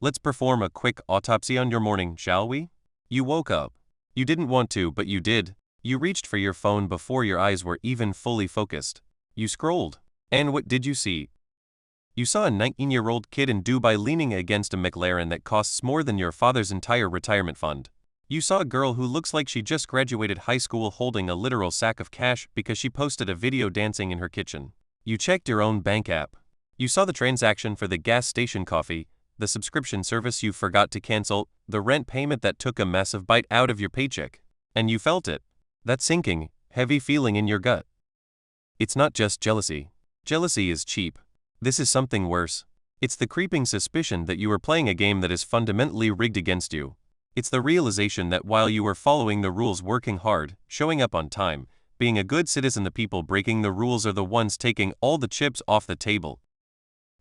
Let's perform a quick autopsy on your morning, shall we? You woke up. You didn't want to, but you did. You reached for your phone before your eyes were even fully focused. You scrolled. And what did you see? You saw a 19-year-old kid in Dubai leaning against a McLaren that costs more than your father's entire retirement fund. You saw a girl who looks like she just graduated high school holding a literal sack of cash because she posted a video dancing in her kitchen. You checked your own bank app. You saw the transaction for the gas station coffee, the subscription service you forgot to cancel, the rent payment that took a massive bite out of your paycheck. And you felt it. That sinking, heavy feeling in your gut. It's not just jealousy. Jealousy is cheap. This is something worse. It's the creeping suspicion that you are playing a game that is fundamentally rigged against you. It's the realization that while you are following the rules, working hard, showing up on time, being a good citizen, the people breaking the rules are the ones taking all the chips off the table.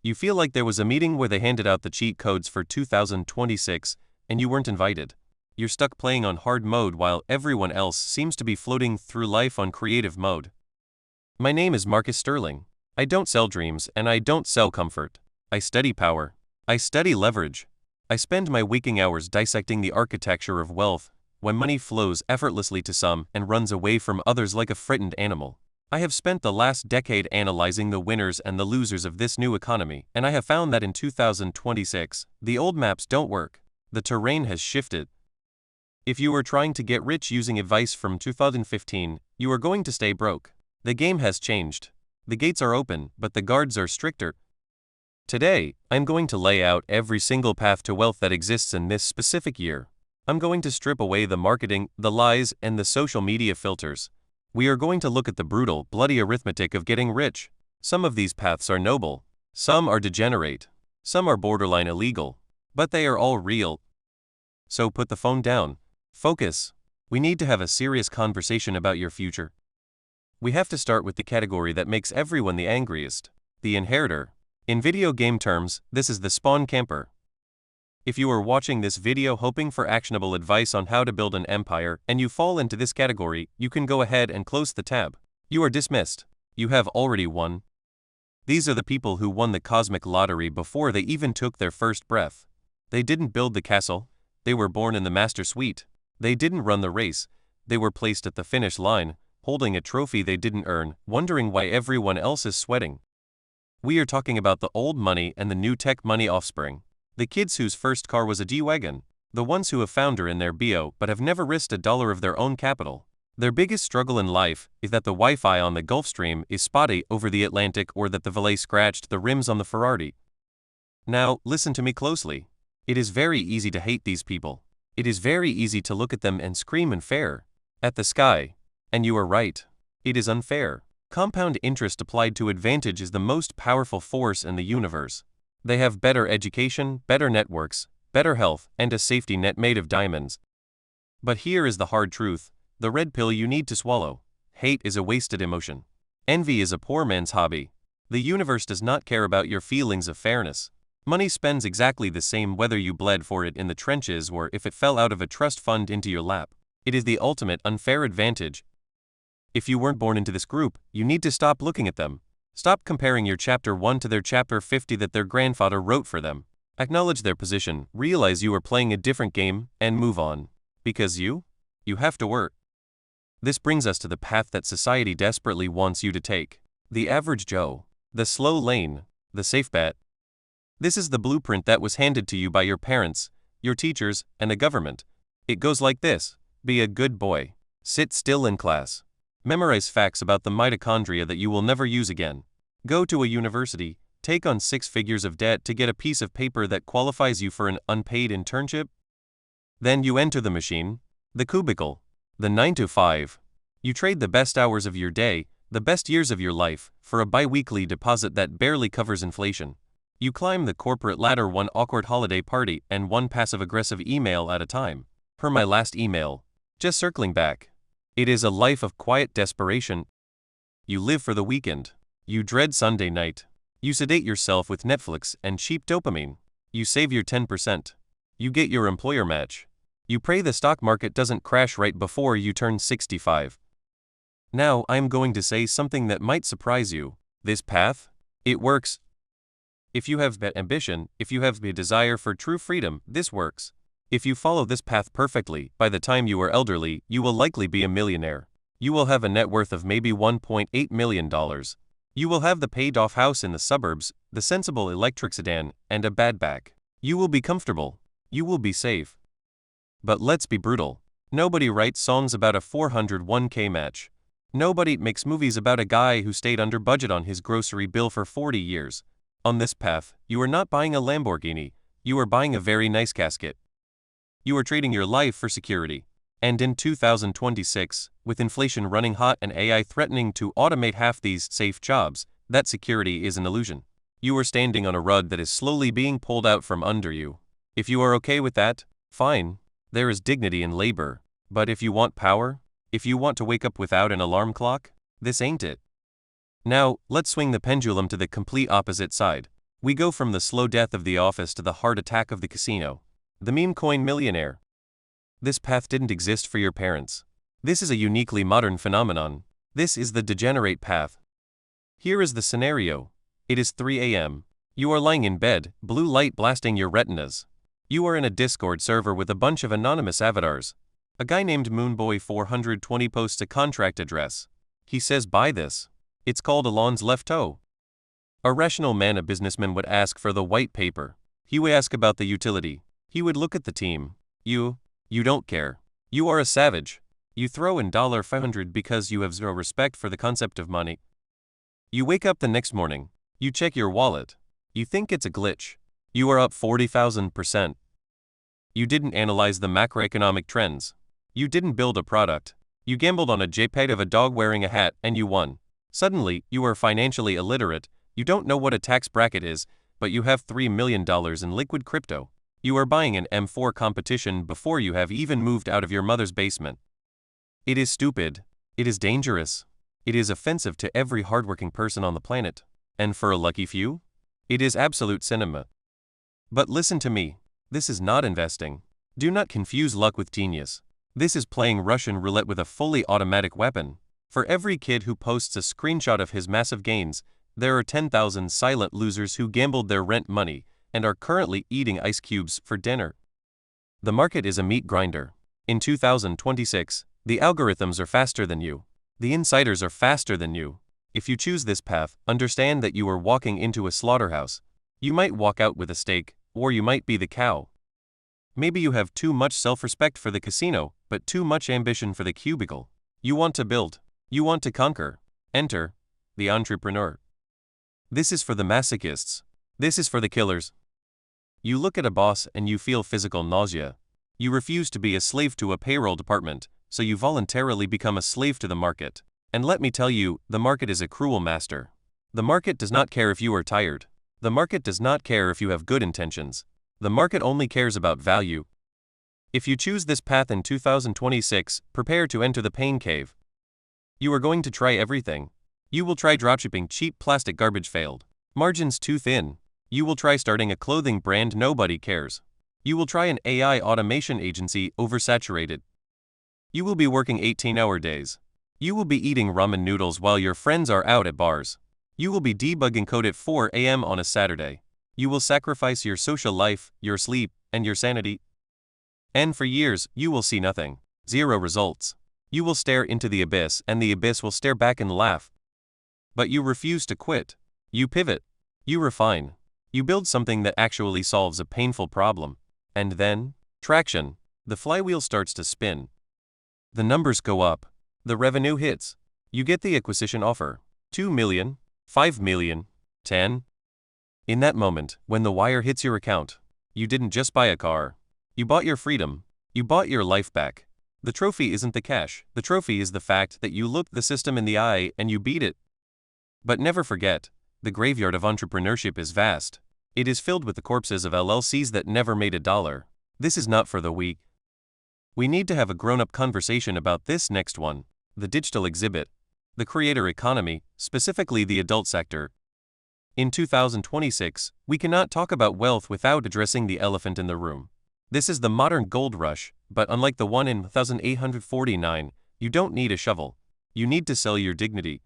You feel like there was a meeting where they handed out the cheat codes for 2026, and you weren't invited. You're stuck playing on hard mode while everyone else seems to be floating through life on creative mode. My name is Marcus Sterling. I don't sell dreams and I don't sell comfort. I study power. I study leverage. I spend my waking hours dissecting the architecture of wealth, when money flows effortlessly to some and runs away from others like a frightened animal. I have spent the last decade analyzing the winners and the losers of this new economy, and I have found that in 2026, the old maps don't work. The terrain has shifted. If you were trying to get rich using advice from 2015, you are going to stay broke. The game has changed. The gates are open, but the guards are stricter. Today, I'm going to lay out every single path to wealth that exists in this specific year. I'm going to strip away the marketing, the lies, and the social media filters. We are going to look at the brutal, bloody arithmetic of getting rich. Some of these paths are noble. Some are degenerate. Some are borderline illegal. But they are all real. So put the phone down. Focus. We need to have a serious conversation about your future. We have to start with the category that makes everyone the angriest. The Inheritor. In video game terms, this is the spawn camper. If you are watching this video hoping for actionable advice on how to build an empire and you fall into this category, you can go ahead and close the tab. You are dismissed. You have already won. These are the people who won the cosmic lottery before they even took their first breath. They didn't build the castle. They were born in the master suite. They didn't run the race. They were placed at the finish line, holding a trophy they didn't earn, wondering why everyone else is sweating. We are talking about the old money and the new tech money offspring. The kids whose first car was a G-Wagon. The ones who have founder in their bio but have never risked $1 of their own capital. Their biggest struggle in life is that the Wi-Fi on the Gulf Stream is spotty over the Atlantic or that the valet scratched the rims on the Ferrari. Now, listen to me closely. It is very easy to hate these people. It is very easy to look at them and scream unfair at the sky. And you are right. It is unfair. Compound interest applied to advantage is the most powerful force in the universe. They have better education, better networks, better health, and a safety net made of diamonds. But here is the hard truth, the red pill you need to swallow. Hate is a wasted emotion. Envy is a poor man's hobby. The universe does not care about your feelings of fairness. Money spends exactly the same whether you bled for it in the trenches or if it fell out of a trust fund into your lap. It is the ultimate unfair advantage. If you weren't born into this group, you need to stop looking at them. Stop comparing your chapter 1 to their chapter 50 that their grandfather wrote for them. Acknowledge their position, realize you are playing a different game, and move on. Because you have to work. This brings us to the path that society desperately wants you to take. The average Joe. The slow lane. The safe bet. This is the blueprint that was handed to you by your parents, your teachers, and the government. It goes like this. Be a good boy. Sit still in class. Memorize facts about the mitochondria that you will never use again. Go to a university, take on 6 figures of debt to get a piece of paper that qualifies you for an unpaid internship. Then you enter the machine, the cubicle, the 9 to 5. You trade the best hours of your day, the best years of your life, for a bi-weekly deposit that barely covers inflation. You climb the corporate ladder one awkward holiday party and one passive-aggressive email at a time. Per my last email. Just circling back. It is a life of quiet desperation. You live for the weekend. You dread Sunday night. You sedate yourself with Netflix and cheap dopamine. You save your 10%. You get your employer match. You pray the stock market doesn't crash right before you turn 65. Now, I am going to say something that might surprise you. This path? It works. If you have ambition, if you have a desire for true freedom, this works. If you follow this path perfectly, by the time you are elderly, you will likely be a millionaire. You will have a net worth of maybe $1.8 million. You will have the paid-off house in the suburbs, the sensible electric sedan, and a bad back. You will be comfortable. You will be safe. But let's be brutal. Nobody writes songs about a 401k match. Nobody makes movies about a guy who stayed under budget on his grocery bill for 40 years. On this path, you are not buying a Lamborghini, you are buying a very nice casket. You are trading your life for security. And in 2026, with inflation running hot and AI threatening to automate half these safe jobs, that security is an illusion. You are standing on a rug that is slowly being pulled out from under you. If you are okay with that, fine. There is dignity in labor. But if you want power, if you want to wake up without an alarm clock, this ain't it. Now, let's swing the pendulum to the complete opposite side. We go from the slow death of the office to the heart attack of the casino. The Meme Coin Millionaire. This path didn't exist for your parents. This is a uniquely modern phenomenon. This is the degenerate path. Here is the scenario. It is 3 a.m. You are lying in bed, blue light blasting your retinas. You are in a Discord server with a bunch of anonymous avatars. A guy named Moonboy420 posts a contract address. He says buy this. It's called Elon's left toe. A rational man, a businessman, would ask for the white paper. He would ask about the utility. He would look at the team. You don't care. You are a savage. You throw in $500 because you have zero respect for the concept of money. You wake up the next morning. You check your wallet. You think it's a glitch. You are up 40,000%. You didn't analyze the macroeconomic trends. You didn't build a product. You gambled on a JPEG of a dog wearing a hat and you won. Suddenly, you are financially illiterate. You don't know what a tax bracket is, but you have $3 million in liquid crypto. You are buying an M4 competition before you have even moved out of your mother's basement. It is stupid. It is dangerous. It is offensive to every hardworking person on the planet. And for a lucky few, it is absolute cinema. But listen to me. This is not investing. Do not confuse luck with genius. This is playing Russian roulette with a fully automatic weapon. For every kid who posts a screenshot of his massive gains, there are 10,000 silent losers who gambled their rent money and are currently eating ice cubes for dinner. The market is a meat grinder. In 2026, the algorithms are faster than you. The insiders are faster than you. If you choose this path, understand that you are walking into a slaughterhouse. You might walk out with a steak, or you might be the cow. Maybe you have too much self-respect for the casino, but too much ambition for the cubicle. You want to build. You want to conquer. Enter the entrepreneur. This is for the masochists. This is for the killers. You look at a boss and you feel physical nausea. You refuse to be a slave to a payroll department, so you voluntarily become a slave to the market. And let me tell you, the market is a cruel master. The market does not care if you are tired. The market does not care if you have good intentions. The market only cares about value. If you choose this path in 2026, prepare to enter the pain cave. You are going to try everything. You will try dropshipping cheap plastic garbage, failed. Margins too thin. You will try starting a clothing brand, nobody cares. You will try an AI automation agency, oversaturated. You will be working 18-hour days. You will be eating ramen noodles while your friends are out at bars. You will be debugging code at 4 a.m. on a Saturday. You will sacrifice your social life, your sleep, and your sanity. And for years, you will see nothing. Zero results. You will stare into the abyss and the abyss will stare back and laugh. But you refuse to quit. You pivot. You refine. You build something that actually solves a painful problem. And then, traction. The flywheel starts to spin. The numbers go up. The revenue hits. You get the acquisition offer. 2 million, 5 million, 10. In that moment, when the wire hits your account, you didn't just buy a car. You bought your freedom. You bought your life back. The trophy isn't the cash. The trophy is the fact that you looked the system in the eye and you beat it. But never forget, the graveyard of entrepreneurship is vast. It is filled with the corpses of LLCs that never made a dollar. This is not for the weak. We need to have a grown-up conversation about this next one. The digital exhibit. The creator economy, specifically the adult sector. In 2026, we cannot talk about wealth without addressing the elephant in the room. This is the modern gold rush, but unlike the one in 1849, you don't need a shovel. You need to sell your dignity.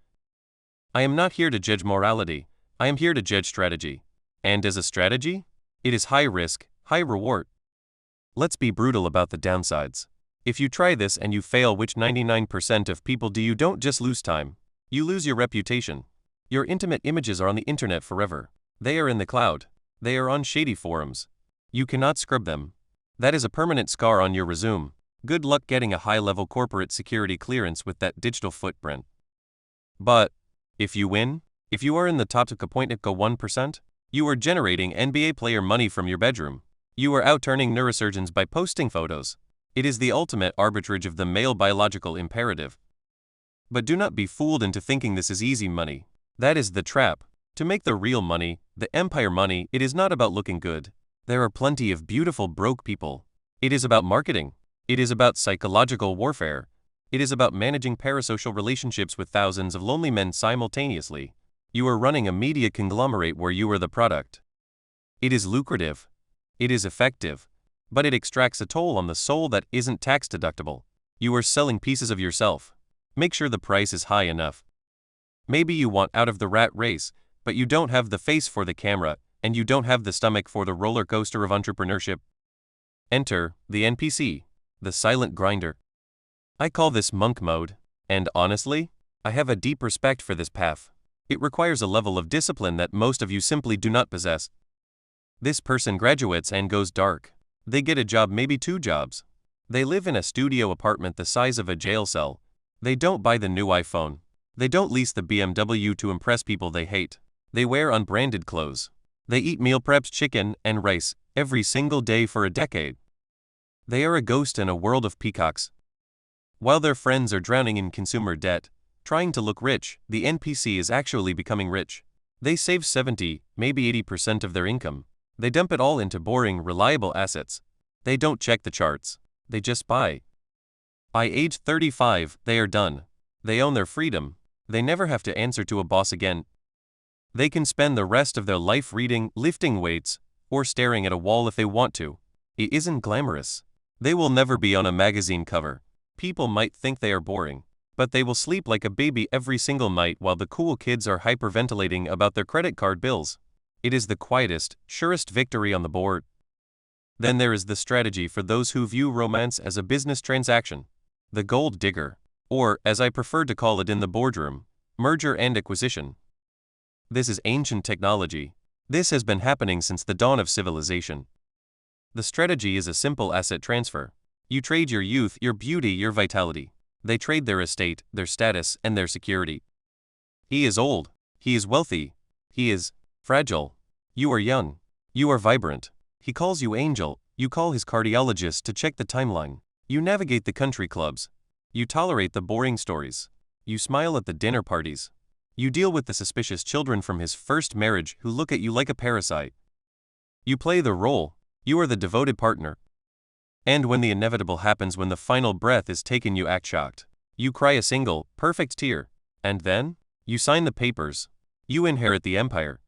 I am not here to judge morality. I am here to judge strategy. And as a strategy, it is high risk, high reward. Let's be brutal about the downsides. If you try this and you fail, which 99% of people do, you don't just lose time, you lose your reputation. Your intimate images are on the internet forever. They are in the cloud. They are on shady forums. You cannot scrub them. That is a permanent scar on your resume. Good luck getting a high-level corporate security clearance with that digital footprint. But if you win, if you are in the top 1%, you are generating NBA player money from your bedroom. You are out-turning neurosurgeons by posting photos. It is the ultimate arbitrage of the male biological imperative. But do not be fooled into thinking this is easy money. That is the trap. To make the real money, the empire money, it is not about looking good. There are plenty of beautiful broke people. It is about marketing. It is about psychological warfare. It is about managing parasocial relationships with thousands of lonely men simultaneously. You are running a media conglomerate where you are the product. It is lucrative. It is effective. But it extracts a toll on the soul that isn't tax deductible. You are selling pieces of yourself. Make sure the price is high enough. Maybe you want out of the rat race, but you don't have the face for the camera, and you don't have the stomach for the roller coaster of entrepreneurship. Enter the NPC, the silent grinder. I call this monk mode, and honestly, I have a deep respect for this path. It requires a level of discipline that most of you simply do not possess. This person graduates and goes dark. They get a job, maybe 2 jobs. They live in a studio apartment the size of a jail cell. They don't buy the new iPhone. They don't lease the BMW to impress people they hate. They wear unbranded clothes. They eat meal preps, chicken and rice, every single day for a decade. They are a ghost in a world of peacocks. While their friends are drowning in consumer debt, trying to look rich, the NPC is actually becoming rich. They save 70, maybe 80% of their income. They dump it all into boring, reliable assets. They don't check the charts. They just buy. By age 35, they are done. They own their freedom. They never have to answer to a boss again. They can spend the rest of their life reading, lifting weights, or staring at a wall if they want to. It isn't glamorous. They will never be on a magazine cover. People might think they are boring, but they will sleep like a baby every single night while the cool kids are hyperventilating about their credit card bills. It is the quietest, surest victory on the board. Then there is the strategy for those who view romance as a business transaction. The gold digger, or, as I prefer to call it in the boardroom, merger and acquisition. This is ancient technology. This has been happening since the dawn of civilization. The strategy is a simple asset transfer. You trade your youth, your beauty, your vitality. They trade their estate, their status, and their security. He is old. He is wealthy. He is fragile. You are young. You are vibrant. He calls you angel. You call his cardiologist to check the timeline. You navigate the country clubs. You tolerate the boring stories. You smile at the dinner parties. You deal with the suspicious children from his first marriage who look at you like a parasite. You play the role. You are the devoted partner. And when the inevitable happens, when the final breath is taken, you act shocked. You cry a single, perfect tear. And then, you sign the papers. You inherit the empire.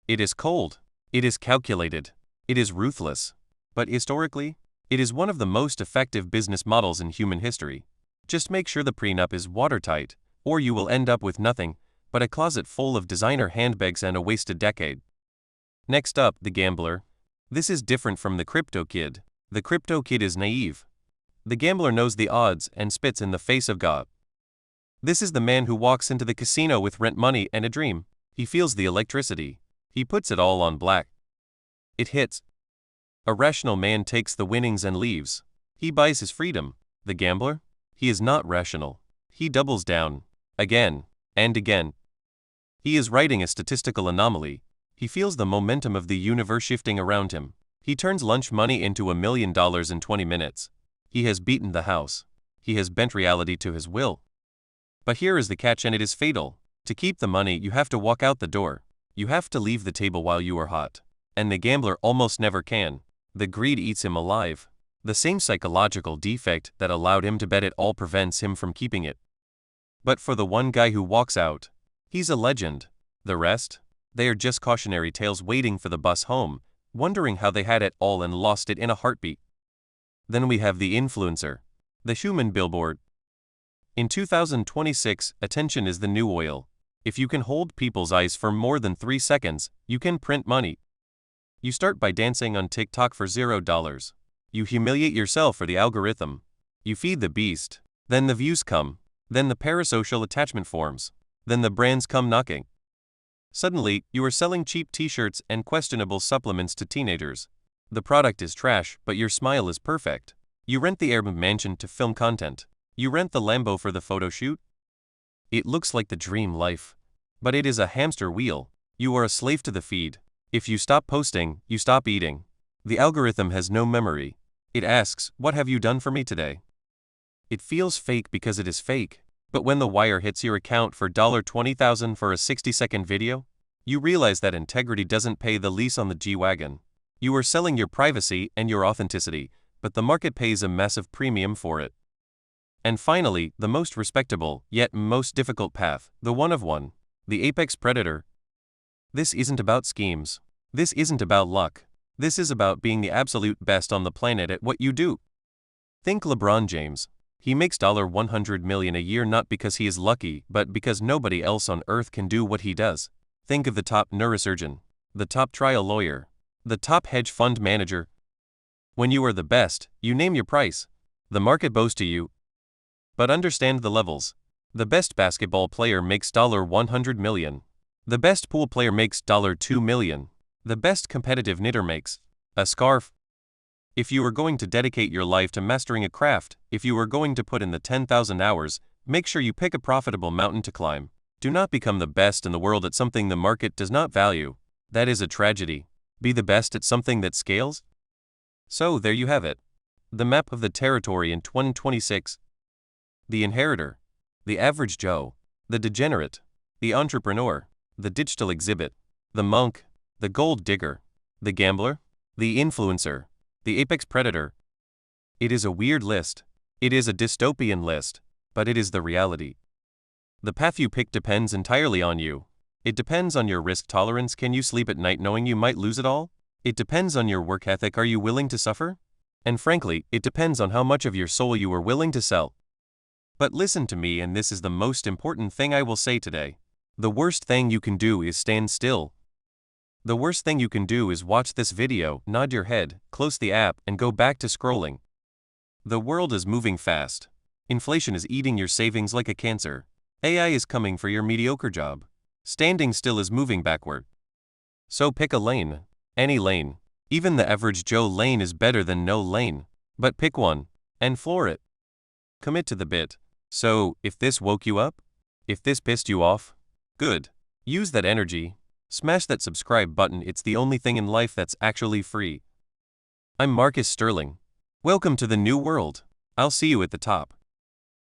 It is cold. It is calculated. It is ruthless. But historically, it is one of the most effective business models in human history. Just make sure the prenup is watertight, or you will end up with nothing but a closet full of designer handbags and a wasted decade. Next up, the gambler. This is different from the crypto kid. The crypto kid is naive. The gambler knows the odds and spits in the face of God. This is the man who walks into the casino with rent money and a dream. He feels the electricity. He puts it all on black. It hits. A rational man takes the winnings and leaves. He buys his freedom. The gambler? He is not rational. He doubles down. Again. And again. He is riding a statistical anomaly. He feels the momentum of the universe shifting around him. He turns lunch money into $1 million in 20 minutes. He has beaten the house. He has bent reality to his will. But here is the catch, and it is fatal. To keep the money, you have to walk out the door. You have to leave the table while you are hot. And the gambler almost never can. The greed eats him alive. The same psychological defect that allowed him to bet it all prevents him from keeping it. But for the one guy who walks out, he's a legend. The rest? They are just cautionary tales waiting for the bus home, wondering how they had it all and lost it in a heartbeat. Then we have the influencer, the human billboard. In 2026, attention is the new oil. If you can hold people's eyes for more than 3 seconds, you can print money. You start by dancing on TikTok for $0. You humiliate yourself for the algorithm. You feed the beast. Then the views come. Then the parasocial attachment forms. Then the brands come knocking. Suddenly, you are selling cheap t-shirts and questionable supplements to teenagers. The product is trash, but your smile is perfect. You rent the Arab mansion to film content. You rent the Lambo for the photo shoot. It looks like the dream life. But it is a hamster wheel. You are a slave to the feed. If you stop posting, you stop eating. The algorithm has no memory. It asks, "What have you done for me today?" It feels fake because it is fake. But when the wire hits your account for $20,000 for a 60-second video, you realize that integrity doesn't pay the lease on the G-Wagon. You are selling your privacy and your authenticity, but the market pays a massive premium for it. And finally, the most respectable, yet most difficult path, the one of one, the apex predator. This isn't about schemes. This isn't about luck. This is about being the absolute best on the planet at what you do. Think LeBron James. He makes $100 million a year not because he is lucky, but because nobody else on earth can do what he does. Think of the top neurosurgeon, the top trial lawyer, the top hedge fund manager. When you are the best, you name your price. The market bows to you. But understand the levels. The best basketball player makes $100 million. The best pool player makes $2 million. The best competitive knitter makes a scarf. If you are going to dedicate your life to mastering a craft, if you are going to put in the 10,000 hours, make sure you pick a profitable mountain to climb. Do not become the best in the world at something the market does not value. That is a tragedy. Be the best at something that scales. So there you have it. The map of the territory in 2026. The Inheritor. The Average Joe. The Degenerate. The Entrepreneur. The Digital Exhibit. The Monk. The Gold Digger. The Gambler. The Influencer. The Apex Predator. It is a weird list. It is a dystopian list, but it is the reality. The path you pick depends entirely on you. It depends on your risk tolerance. Can you sleep at night knowing you might lose it all? It depends on your work ethic. Are you willing to suffer? And frankly, it depends on how much of your soul you are willing to sell. But listen to me, and this is the most important thing I will say today. The worst thing you can do is stand still. The worst thing you can do is watch this video, nod your head, close the app, and go back to scrolling. The world is moving fast. Inflation is eating your savings like a cancer. AI is coming for your mediocre job. Standing still is moving backward. So pick a lane. Any lane. Even the average Joe lane is better than no lane. But pick one, and floor it. Commit to the bit. So, if this woke you up? If this pissed you off? Good. Use that energy. Smash that subscribe button. It's the only thing in life that's actually free. I'm Marcus Sterling. Welcome to the new world. I'll see you at the top.